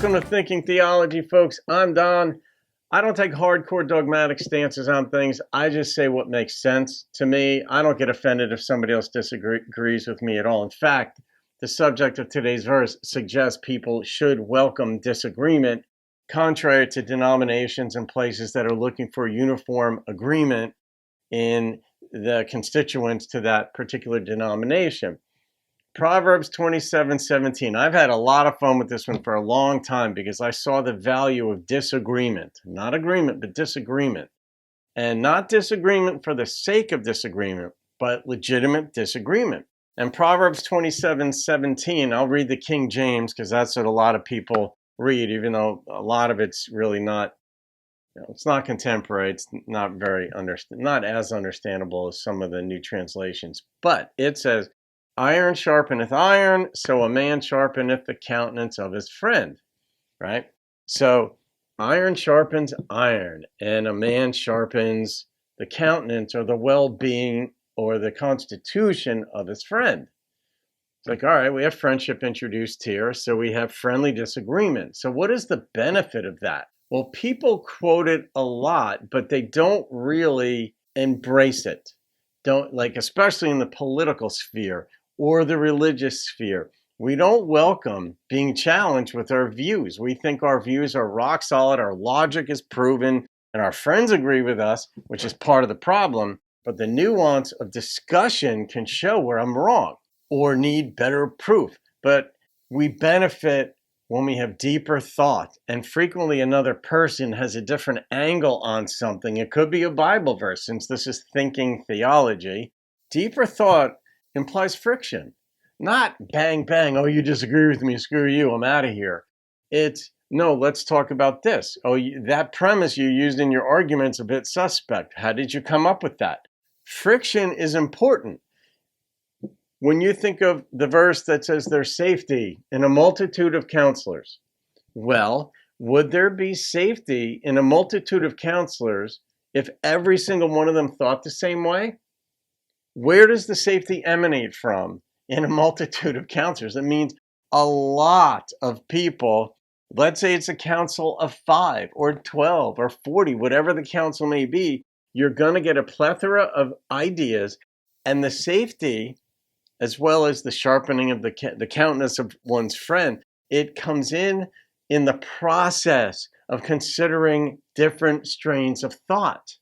Welcome to Thinking Theology, folks. I'm Don. I don't take hardcore dogmatic stances on things. I just say what makes sense to me. I don't get offended if somebody else disagrees with me at all. In fact, the subject of today's verse suggests people should welcome disagreement, contrary to denominations and places that are looking for uniform agreement in the constituents to that particular denomination. Proverbs 27:17. I've had a lot of fun with this one for a long time because I saw the value of disagreement. Not agreement, but disagreement. And not disagreement for the sake of disagreement, but legitimate disagreement. And Proverbs 27:17, I'll read the King James because that's what a lot of people read, even though a lot of it's really not, it's not contemporary. It's not not as understandable as some of the new translations. But it says, iron sharpeneth iron, so a man sharpeneth the countenance of his friend, right? So iron sharpens iron, and a man sharpens the countenance or the well-being or the constitution of his friend. It's like, all right, we have friendship introduced here, so we have friendly disagreement. So what is the benefit of that? Well, people quote it a lot, but they don't really embrace it. Especially in the political sphere or the religious sphere. We don't welcome being challenged with our views. We think our views are rock solid, our logic is proven, and our friends agree with us, which is part of the problem. But the nuance of discussion can show where I'm wrong or need better proof. But we benefit when we have deeper thought, and frequently another person has a different angle on something. It could be a Bible verse, since this is thinking theology. Deeper thought implies friction, not bang, bang, oh, you disagree with me, screw you, I'm out of here. It's, no, let's talk about this. Oh, that premise you used in your argument's a bit suspect. How did you come up with that? Friction is important. When you think of the verse that says there's safety in a multitude of counselors, well, would there be safety in a multitude of counselors if every single one of them thought the same way? Where does the safety emanate from in a multitude of counselors? It means a lot of people. Let's say it's a council of 5 or 12 or 40, whatever the council may be. You're going to get a plethora of ideas, and the safety, as well as the sharpening of the countenance of one's friend, it comes in the process of considering different strains of thought.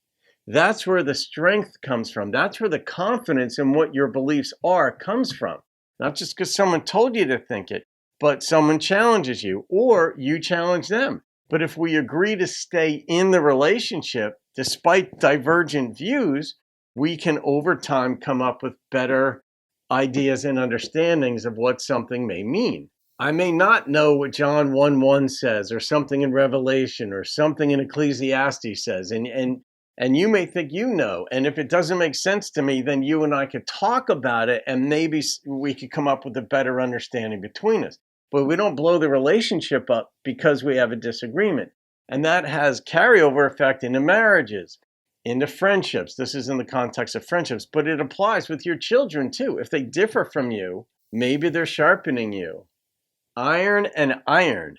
That's where the strength comes from. That's where the confidence in what your beliefs are comes from. Not just because someone told you to think it, but someone challenges you or you challenge them. But if we agree to stay in the relationship, despite divergent views, we can over time come up with better ideas and understandings of what something may mean. I may not know what John 1:1 says, or something in Revelation, or something in Ecclesiastes says, and you may think you know, and if it doesn't make sense to me, then you and I could talk about it, and maybe we could come up with a better understanding between us. But we don't blow the relationship up because we have a disagreement. And that has carryover effect into marriages, into friendships. This is in the context of friendships, but it applies with your children too. If they differ from you, maybe they're sharpening you. Iron and iron.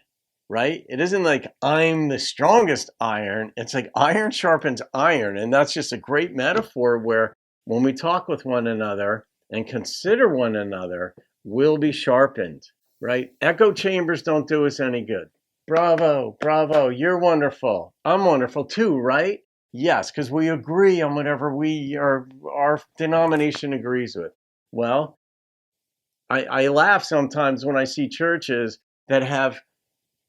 Right? It isn't like I'm the strongest iron. It's like iron sharpens iron. And that's just a great metaphor where when we talk with one another and consider one another, we'll be sharpened, right? Echo chambers don't do us any good. Bravo, bravo, you're wonderful. I'm wonderful too, right? Yes, because we agree on whatever our denomination agrees with. Well, I laugh sometimes when I see churches that have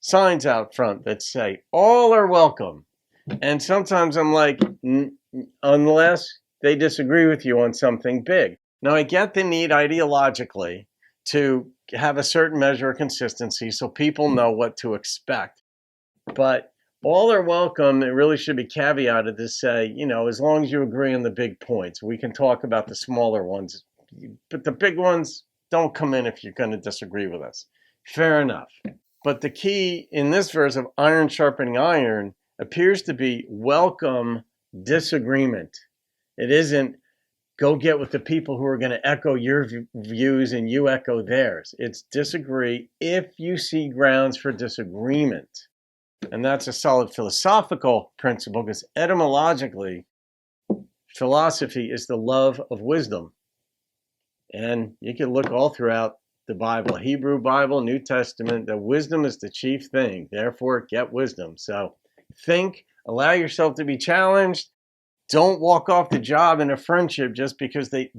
signs out front that say, all are welcome. And sometimes I'm like, unless they disagree with you on something big. Now, I get the need ideologically to have a certain measure of consistency so people know what to expect. But all are welcome, it really should be caveated to say, as long as you agree on the big points, we can talk about the smaller ones. But the big ones, don't come in if you're going to disagree with us. Fair enough. But the key in this verse of iron sharpening iron appears to be welcome disagreement. It isn't go get with the people who are going to echo your views and you echo theirs. It's disagree if you see grounds for disagreement. And that's a solid philosophical principle, because etymologically, philosophy is the love of wisdom. And you can look all throughout the Bible, Hebrew Bible, New Testament, that wisdom is the chief thing. Therefore, get wisdom. So think, allow yourself to be challenged. Don't walk off the job in a friendship just because they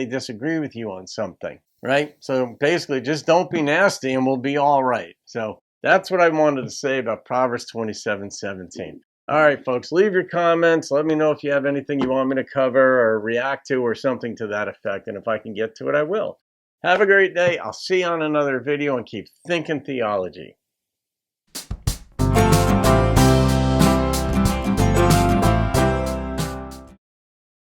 disagree with you on something, right? So basically, just don't be nasty and we'll be all right. So that's what I wanted to say about Proverbs 27:17. All right, folks, leave your comments. Let me know if you have anything you want me to cover or react to or something to that effect. And if I can get to it, I will. Have a great day. I'll see you on another video, and keep thinking theology.